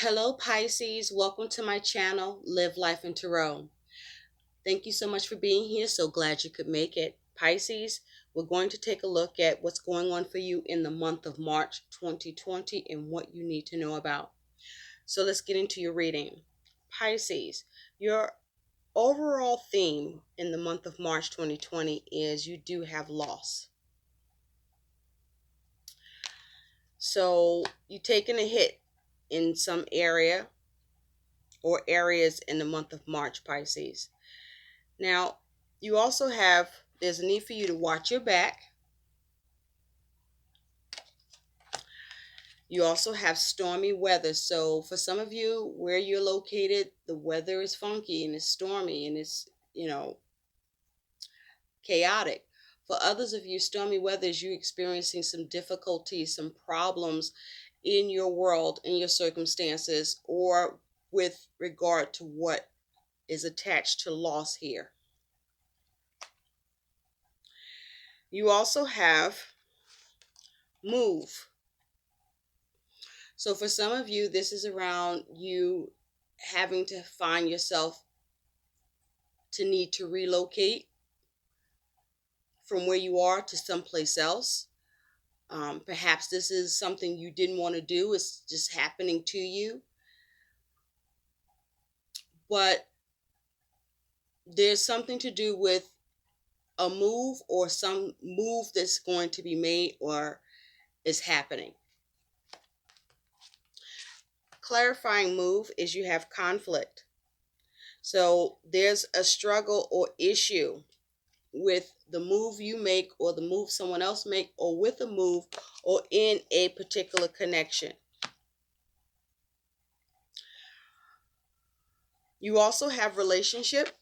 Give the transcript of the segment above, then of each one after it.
Hello, Pisces. Welcome to my channel, Live Life in Tarot. Thank you so much for being here. So glad you could make it. Pisces, we're going to take a look at what's going on for you in the month of March 2020 and what you need to know about. So let's get into your reading. Pisces, your overall theme in the month of March 2020 is you do have loss. So you've taken a hit in some area or areas in the month of March, Pisces. Now, you also have, there's a need for you to watch your back. You also have stormy weather. So for some of you, where you're located, the weather is funky and it's stormy and it's, chaotic. For others of you, stormy weather is you experiencing some difficulties, some problems in your world, in your circumstances, or with regard to what is attached to loss here. You also have move. So for some of you, this is around you having to find yourself to need to relocate from where you are to someplace else. Perhaps this is something you didn't want to do. It's just happening to you. But there's something to do with a move or some move that's going to be made or is happening. Clarifying move is you have conflict. So there's a struggle or issue with the move you make or the move someone else make or with a move or in a particular connection. You also have relationship.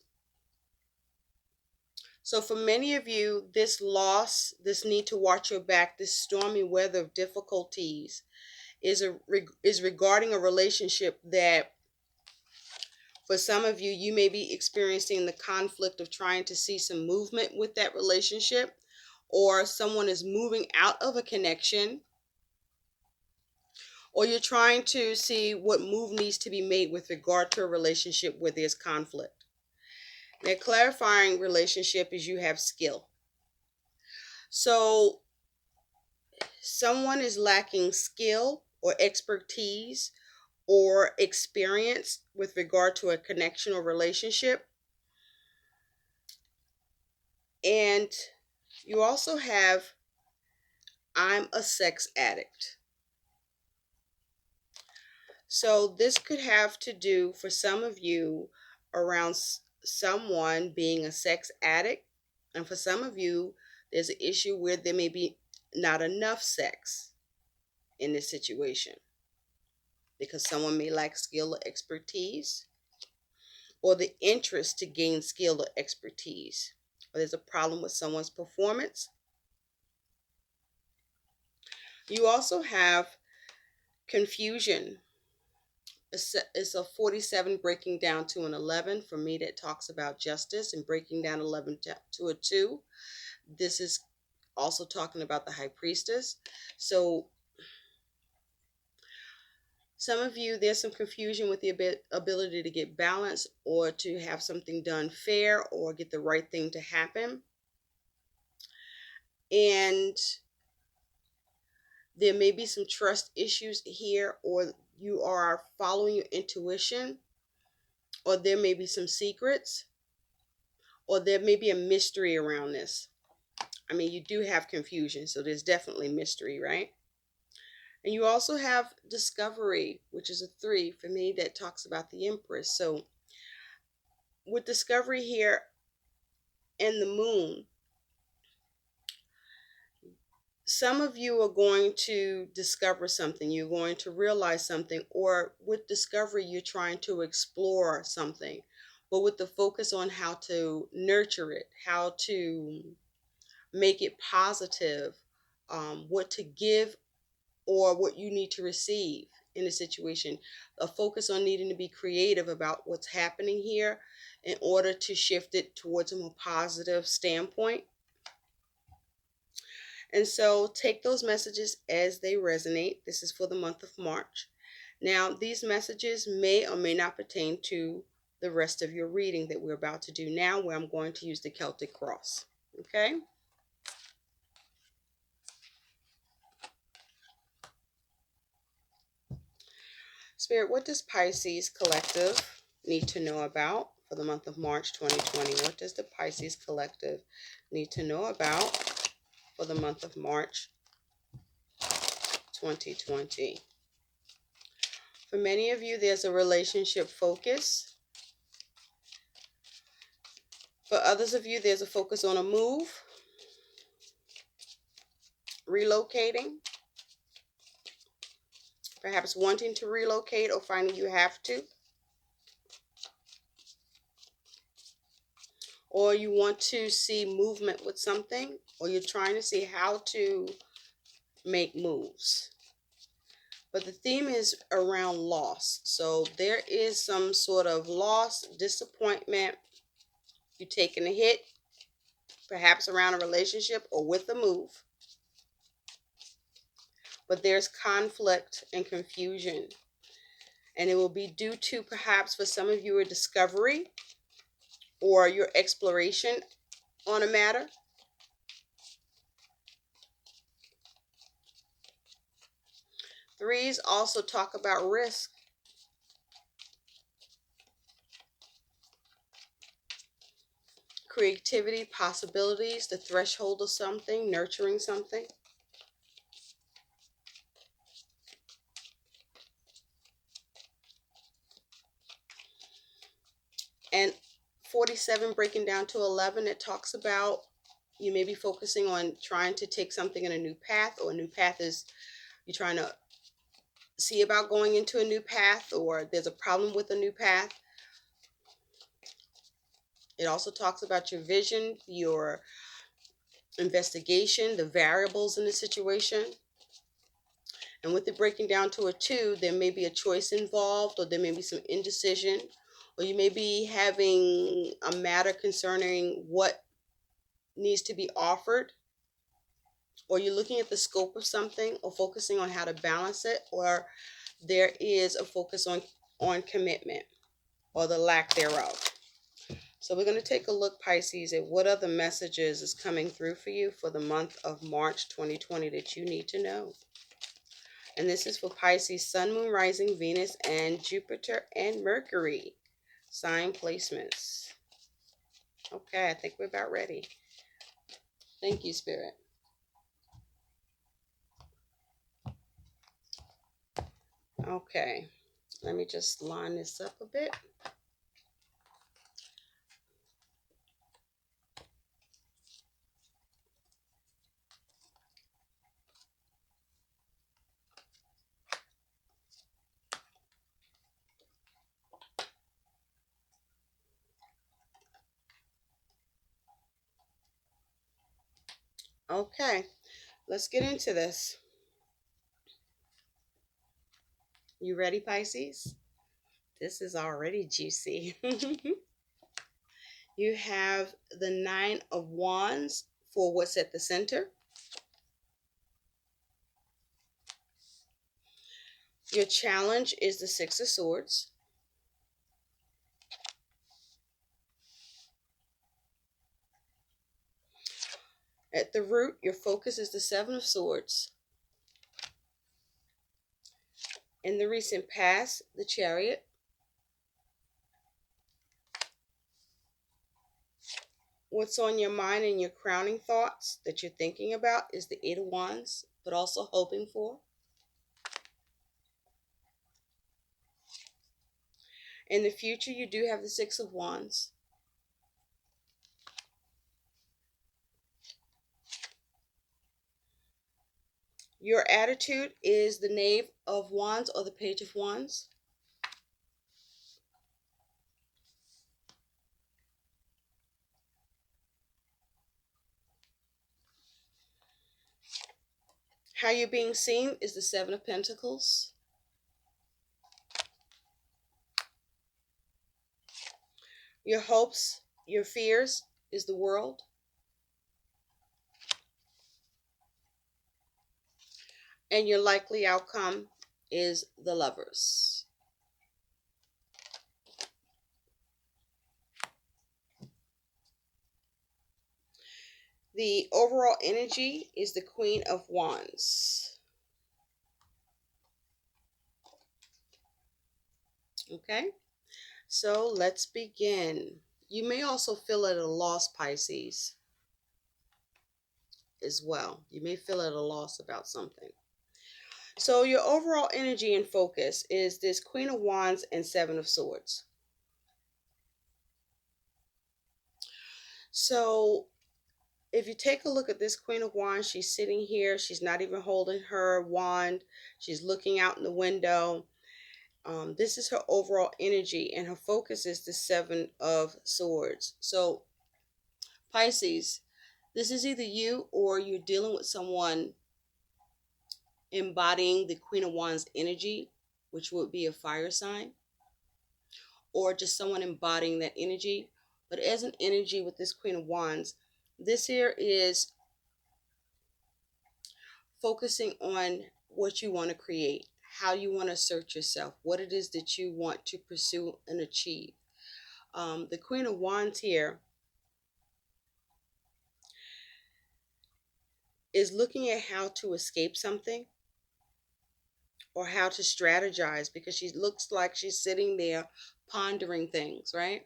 So for many of you, this loss, this need to watch your back, this stormy weather of difficulties is regarding a relationship that for some of you, you may be experiencing the conflict of trying to see some movement with that relationship, or someone is moving out of a connection, or you're trying to see what move needs to be made with regard to a relationship where there's conflict. Now, clarifying relationship is you have skill. So someone is lacking skill or expertise or experience with regard to a connection or relationship. And you also have, I'm a sex addict. So this could have to do for some of you around someone being a sex addict. And for some of you, there's an issue where there may be not enough sex in this situation because someone may lack skill or expertise or the interest to gain skill or expertise. Or there's a problem with someone's performance. You also have confusion. It's a 47 breaking down to an 11. For me, that talks about justice, and breaking down 11 to a 2. This is also talking about the high priestess. So some of you, there's some confusion with the ability to get balance or to have something done fair or get the right thing to happen. And there may be some trust issues here, or you are following your intuition, or there may be some secrets, or there may be a mystery around this. I mean, you do have confusion, so there's definitely mystery, right? And you also have discovery, which is a 3 for me, that talks about the Empress. So with discovery here and the moon, some of you are going to discover something. You're going to realize something, or with discovery, you're trying to explore something, but with the focus on how to nurture it, how to make it positive, what to give or what you need to receive in a situation. A focus on needing to be creative about what's happening here in order to shift it towards a more positive standpoint. And so take those messages as they resonate. This is for the month of March. Now, these messages may or may not pertain to the rest of your reading that we're about to do now, where I'm going to use the Celtic cross. Okay? Spirit, what does Pisces Collective need to know about for the month of March 2020? What does the Pisces Collective need to know about for the month of March 2020? For many of you, there's a relationship focus. For others of you, there's a focus on a move, relocating, perhaps wanting to relocate or finding you have to. Or you want to see movement with something, or you're trying to see how to make moves. But the theme is around loss. So there is some sort of loss, disappointment. You're taking a hit, perhaps around a relationship or with a move. But there's conflict and confusion. And it will be due to perhaps for some of you a discovery or your exploration on a matter. Threes also talk about risk. Creativity, possibilities, the threshold of something, nurturing something. And 47 breaking down to 11, it talks about you may be focusing on trying to take something in a new path, or a new path is you're trying to see about going into a new path, or there's a problem with a new path. It also talks about your vision, your investigation, the variables in the situation. And with it breaking down to a 2, there may be a choice involved, or there may be some indecision, or you may be having a matter concerning what needs to be offered, or you're looking at the scope of something or focusing on how to balance it, or there is a focus on commitment or the lack thereof. So we're going to take a look, Pisces, at what other messages is coming through for you for the month of March 2020 that you need to know. And this is for Pisces, Sun, Moon, Rising, Venus, and Jupiter and Mercury sign placements. Okay, I think we're about ready. Thank you, Spirit. Okay, let me just line this up a bit. Okay, let's get into this. You ready, Pisces? This is already juicy. You have the 9 of Wands for what's at the center. Your challenge is the 6 of Swords. At the root, your focus is the 7 of Swords. In the recent past, the Chariot. What's on your mind and your crowning thoughts that you're thinking about is the 8 of Wands, but also hoping for. In the future, you do have the 6 of Wands. Your attitude is the Knave of Wands or the Page of Wands. How you're being seen is the 7 of Pentacles. Your hopes, your fears is the World. And your likely outcome is the Lovers. The overall energy is the Queen of Wands. Okay, so let's begin. You may also feel at a loss, Pisces, as well. You may feel at a loss about something. So your overall energy and focus is this Queen of Wands and Seven of Swords. So if you take a look at this Queen of Wands, she's sitting here. She's not even holding her wand. She's looking out in the window. This is her overall energy, and her focus is the Seven of Swords. So Pisces, this is either you or you're dealing with someone embodying the Queen of Wands energy, which would be a fire sign, or just someone embodying that energy. But as an energy with this Queen of Wands, this here is focusing on what you want to create, how you want to assert yourself, what it is that you want to pursue and achieve. The Queen of Wands here is looking at how to escape something or how to strategize, because she looks like she's sitting there pondering things, right?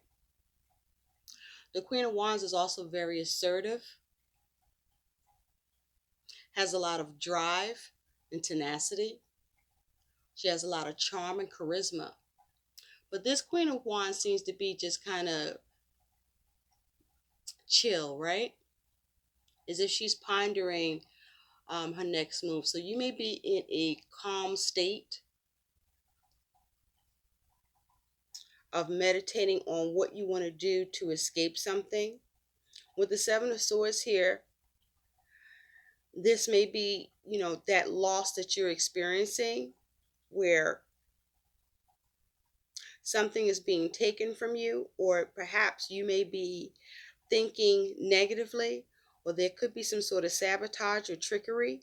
The Queen of Wands is also very assertive, has a lot of drive and tenacity. She has a lot of charm and charisma. But this Queen of Wands seems to be just kind of chill, right? As if she's pondering her next move. So you may be in a calm state of meditating on what you want to do to escape something. With the Seven of Swords here, this may be, that loss that you're experiencing where something is being taken from you, or perhaps you may be thinking negatively, or there could be some sort of sabotage or trickery.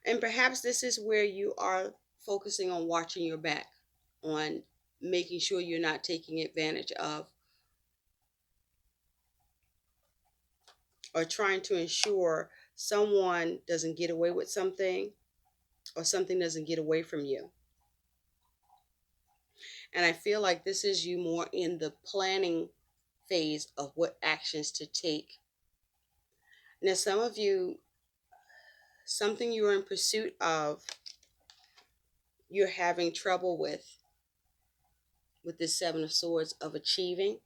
And perhaps this is where you are focusing on watching your back, on making sure you're not taking advantage of, or trying to ensure someone doesn't get away with something, or something doesn't get away from you. And I feel like this is you more in the planning phase of what actions to take. Now, some of you, something you're in pursuit of, you're having trouble with this Seven of Swords, of achieving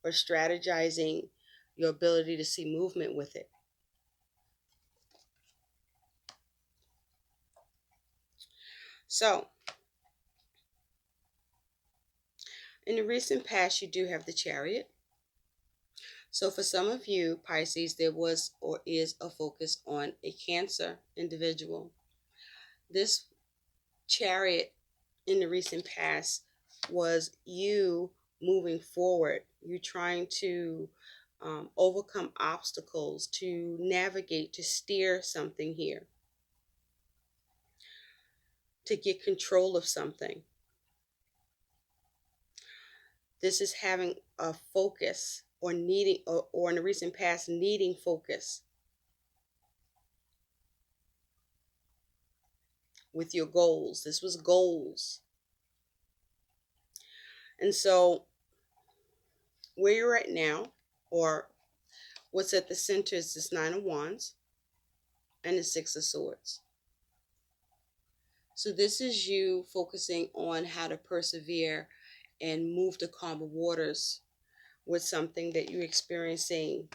or strategizing your ability to see movement with it. So, in the recent past, you do have the Chariot. So for some of you, Pisces, there was or is a focus on a Cancer individual. This Chariot in the recent past was you moving forward. You trying to overcome obstacles, to navigate, to steer something here, to get control of something. This is having a focus, or needing, or in the recent past, needing focus with your goals. This was goals. And so where you're at now, or what's at the center, is this Nine of Wands and the Six of Swords. So this is you focusing on how to persevere and move to calmer waters with something that you're experiencing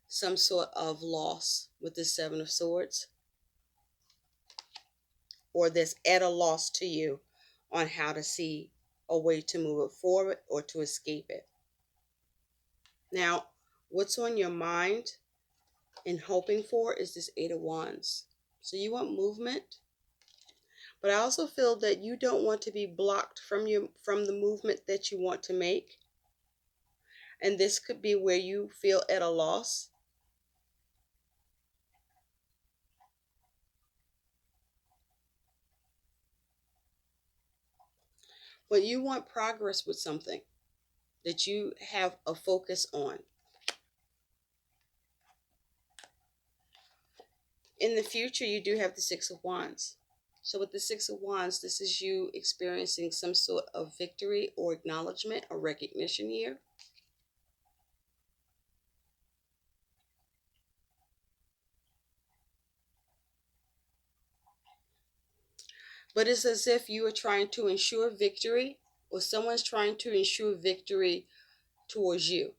some sort of loss with the Seven of Swords, or that's at a loss to you on how to see a way to move it forward or to escape it. Now, what's on your mind and hoping for is this Eight of Wands. So you want movement, but I also feel that you don't want to be blocked from the movement that you want to make. And this could be where you feel at a loss. but you want progress with something that you have a focus on. In the future, you do have the Six of Wands. So with the Six of Wands, this is you experiencing some sort of victory or acknowledgement or recognition here. But it's as if you are trying to ensure victory, or someone's trying to ensure victory towards you.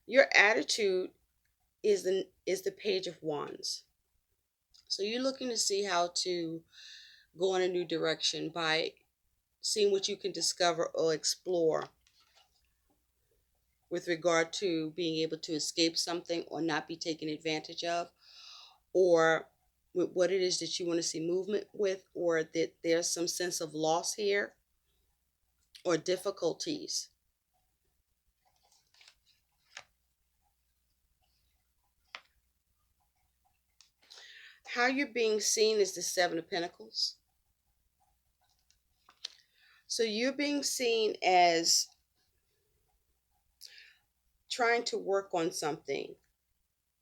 Your attitude is the Page of Wands. So you're looking to see how to go in a new direction by seeing what you can discover or explore with regard to being able to escape something or not be taken advantage of, or with what it is that you want to see movement with, or that there's some sense of loss here or difficulties. How you're being seen is the Seven of Pentacles. So you're being seen as trying to work on something,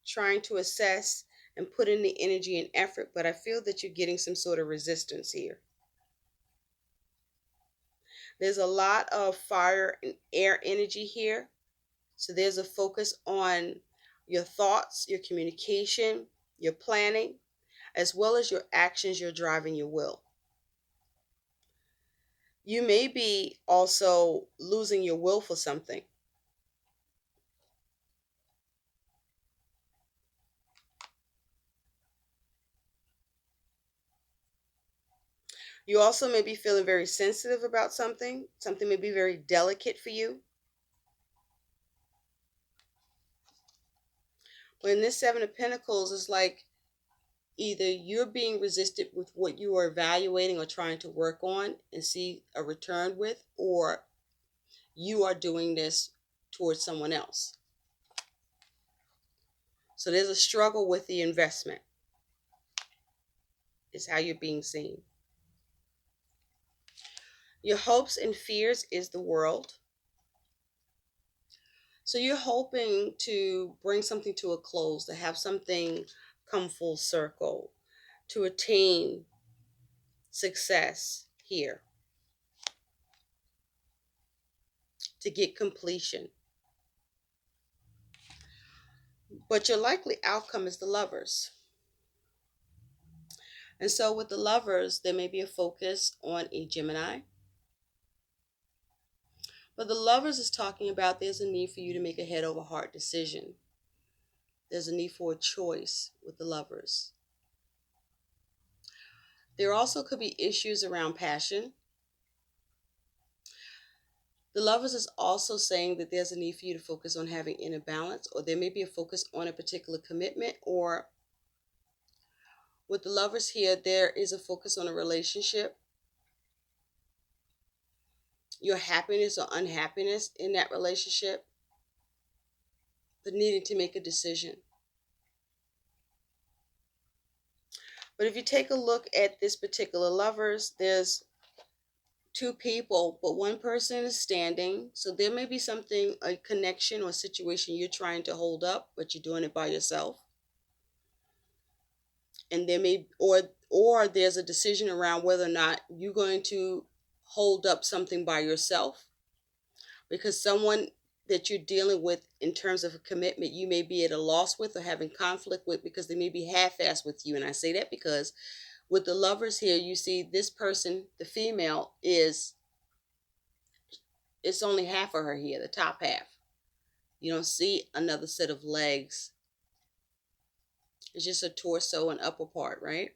trying to assess and put in the energy and effort, but I feel that you're getting some sort of resistance here. There's a lot of fire and air energy here. So there's a focus on your thoughts, your communication, your planning, as well as your actions, your driving your will. You may be also losing your will for something. You also may be feeling very sensitive about something. Something may be very delicate for you. But in this Seven of Pentacles, it's like either you're being resisted with what you are evaluating or trying to work on and see a return with, or you are doing this towards someone else. So there's a struggle with the investment, is how you're being seen. Your hopes and fears is the World. So you're hoping to bring something to a close, to have something come full circle, to attain success here, to get completion. But your likely outcome is the Lovers. And so with the Lovers, there may be a focus on a Gemini. But the Lovers is talking about there's a need for you to make a head over heart decision. There's a need for a choice with the Lovers. There also could be issues around passion. The Lovers is also saying that there's a need for you to focus on having inner balance, or there may be a focus on a particular commitment, or with the Lovers here, there is a focus on a relationship, your happiness or unhappiness in that relationship, the needing to make a decision. But if you take a look at this particular Lovers, there's two people, but one person is standing. So there may be something, a connection or situation you're trying to hold up, but you're doing it by yourself. And there may, or there's a decision around whether or not you're going to hold up something by yourself, because someone that you're dealing with in terms of a commitment, you may be at a loss with or having conflict with, because they may be half-assed with you. And I say that because with the Lovers here, you see this person, the female, it's only half of her here, the top half. You don't see another set of legs. It's just a torso and upper part, right?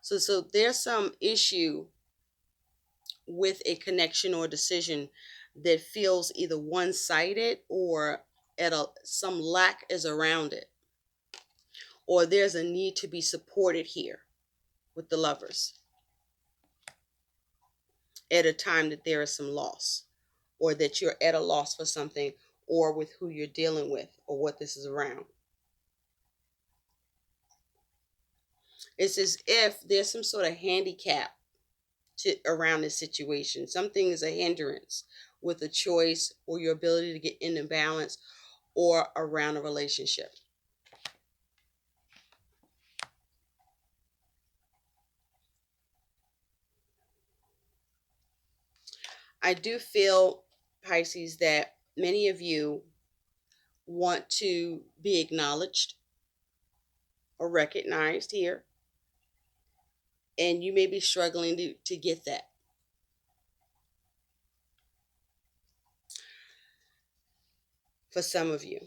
So there's some issue with a connection or decision that feels either one-sided, or some lack is around it, or there's a need to be supported here with the Lovers at a time that there is some loss, or that you're at a loss for something, or with who you're dealing with, or what this is around. It's as if there's some sort of handicap around this situation. Something is a hindrance with a choice or your ability to get into balance or around a relationship. I do feel, Pisces, that many of you want to be acknowledged or recognized here, and you may be struggling to get that. For some of you.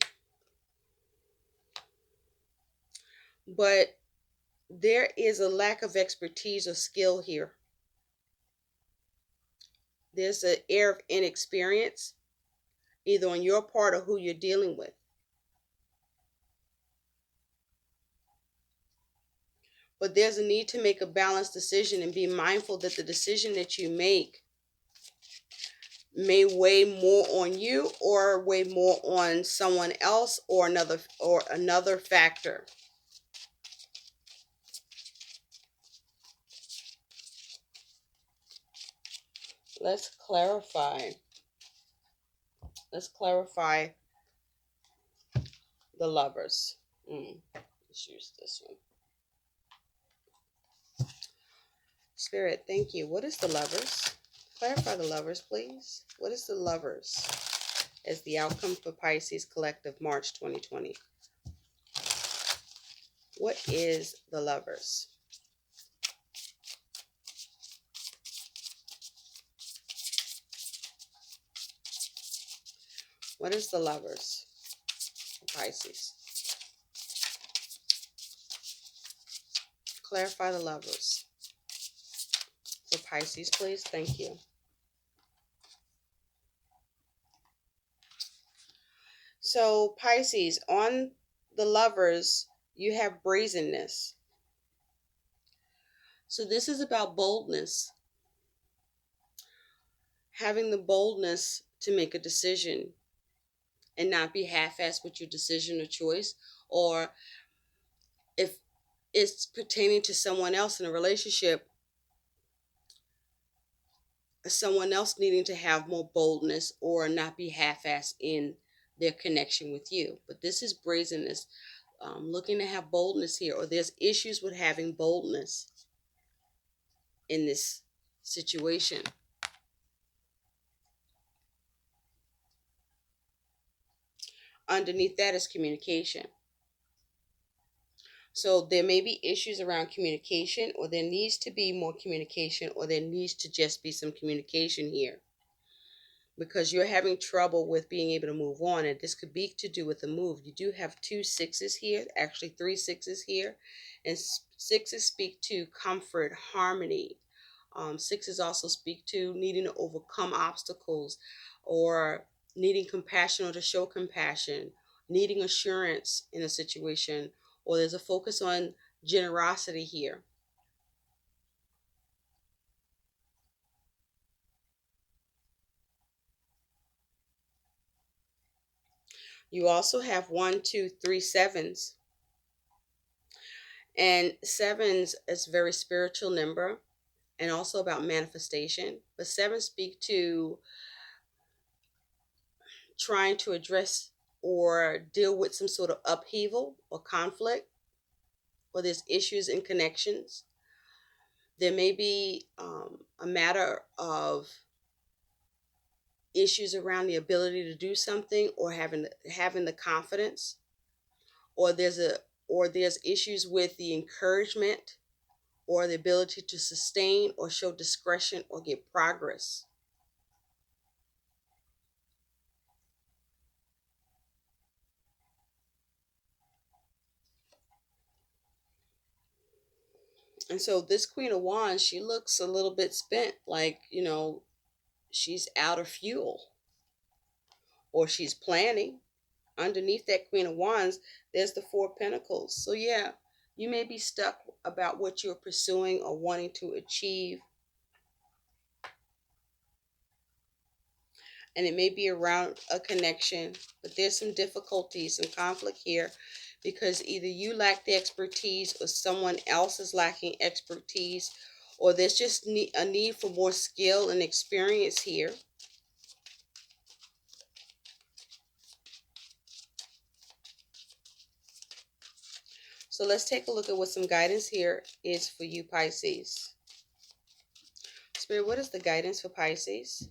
But there is a lack of expertise or skill here. There's an air of inexperience, either on your part or who you're dealing with. But there's a need to make a balanced decision and be mindful that the decision that you make may weigh more on you or weigh more on someone else or another factor. Let's clarify. Let's clarify the lovers. Let's use this one. Spirit, thank you. What is the lovers? Clarify the lovers, please. What is the lovers as the outcome for Pisces Collective March 2020? What is the lovers? What is the lovers for Pisces? Clarify the lovers for Pisces, please. Thank you. So, Pisces, on the lovers, you have brazenness. So, this is about boldness. Having the boldness to make a decision and not be half-assed with your decision or choice, or if it's pertaining to someone else in a relationship, someone else needing to have more boldness or not be half-assed in their connection with you. But this is brazenness, looking to have boldness here, or there's issues with having boldness in this situation. Underneath that is communication. So there may be issues around communication, or there needs to be more communication, or there needs to just be some communication here, because you're having trouble with being able to move on. And this could be to do with the move. You do have 2 sixes here, actually 3 sixes here, and sixes speak to comfort, harmony. Sixes also speak to needing to overcome obstacles, or needing compassion or to show compassion, needing assurance in a situation, or there's a focus on generosity here. You also have 1, 2, 3 sevens. And sevens is a very spiritual number and also about manifestation. But sevens speak to trying to address or deal with some sort of upheaval or conflict, or there's issues in connections. There may be a matter of issues around the ability to do something, or having the confidence, or there's issues with the encouragement or the ability to sustain or show discretion or get progress. And so this Queen of Wands, she looks a little bit spent, like, she's out of fuel, or she's planning. Underneath that Queen of Wands, there's the Four of Pentacles. So yeah, you may be stuck about what you're pursuing or wanting to achieve. And it may be around a connection, but there's some difficulties, some conflict here, because either you lack the expertise or someone else is lacking expertise, or there's just a need for more skill and experience here. So let's take a look at what some guidance here is for you, Pisces. Spirit, what is the guidance for Pisces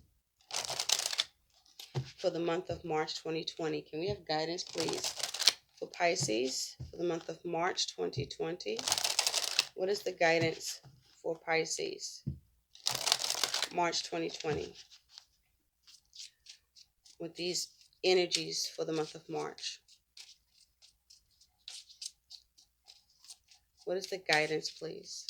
for the month of March 2020? Can we have guidance, please, for Pisces for the month of March 2020? What is the guidance for Pisces, March 2020, with these energies for the month of March? What is the guidance, please?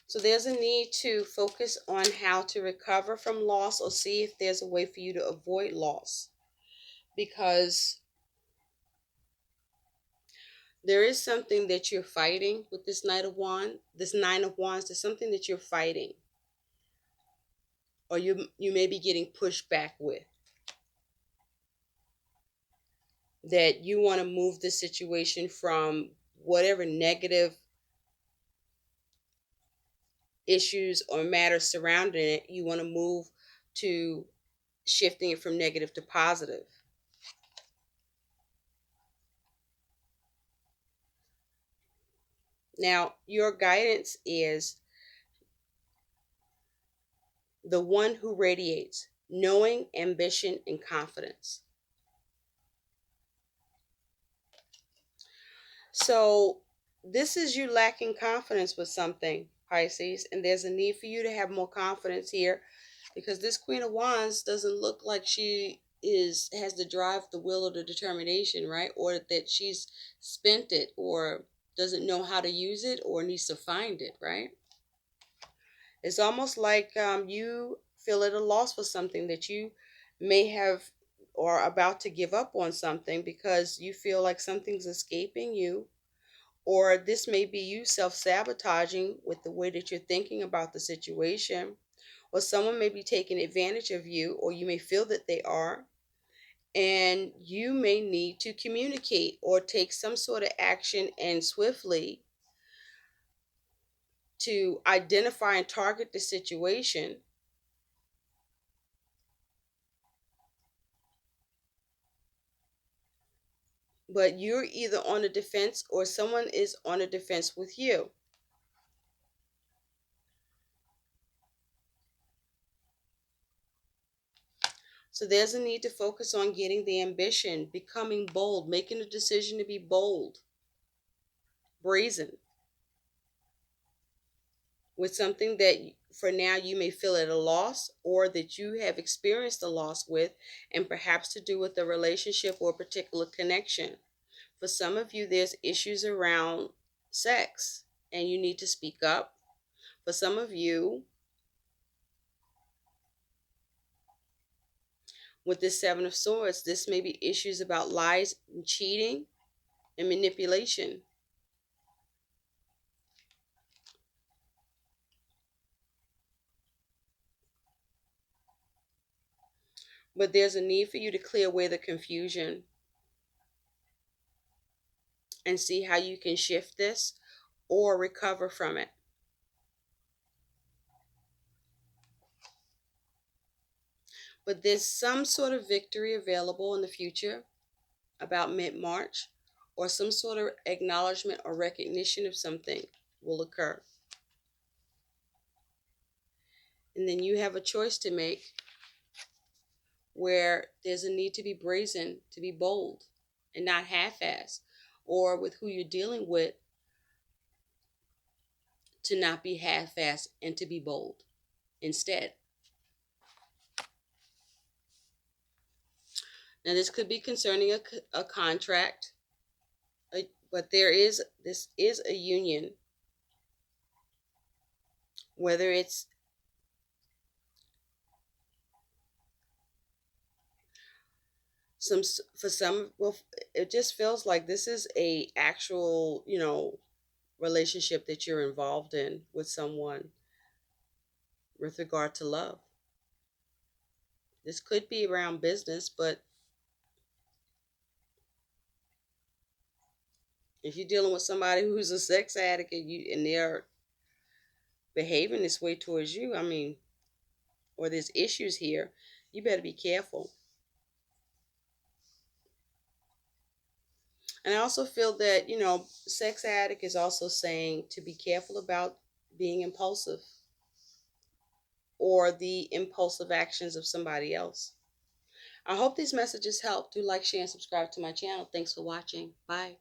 So there's a need to focus on how to recover from loss, or see if there's a way for you to avoid loss. Because there is something that you're fighting with this this Nine of Wands. There's something that you're fighting, or you may be getting pushed back with. That you want to move the situation from whatever negative issues or matters surrounding it. You want to move to shifting it from negative to positive. Now, your guidance is the one who radiates knowing, ambition, and confidence. So, this is you lacking confidence with something, Pisces, and there's a need for you to have more confidence here, because this Queen of Wands doesn't look like she has the drive, the will, or the determination, right? Or that she's spent it, or doesn't know how to use it, or needs to find it, right? It's almost like you feel at a loss for something, that you may have or are about to give up on something because you feel like something's escaping you, or this may be you self-sabotaging with the way that you're thinking about the situation, or someone may be taking advantage of you, or you may feel that they are, and you may need to communicate or take some sort of action, and swiftly, to identify and target the situation. But you're either on the defense or someone is on the defense with you. So there's a need to focus on getting the ambition, becoming bold, making a decision to be bold, brazen, with something that for now you may feel at a loss, or that you have experienced a loss with, and perhaps to do with a relationship or a particular connection. For some of you, there's issues around sex and you need to speak up. For some of you, with this Seven of Swords, this may be issues about lies and cheating and manipulation. But there's a need for you to clear away the confusion and see how you can shift this or recover from it. But there's some sort of victory available in the future about mid-March, or some sort of acknowledgement or recognition of something will occur. And then you have a choice to make, where there's a need to be brazen, to be bold, and not half-ass, or with who you're dealing with, to not be half-ass and to be bold instead. Now, this could be concerning a contract, but this is a union, whether it's some for some. Well, it just feels like this is a actual, relationship that you're involved in with someone with regard to love. This could be around business, but if you're dealing with somebody who's a sex addict and they're behaving this way towards you, I mean, or there's issues here, you better be careful. And I also feel that, sex addict is also saying to be careful about being impulsive or the impulsive actions of somebody else. I hope these messages help. Do like, share, and subscribe to my channel. Thanks for watching. Bye.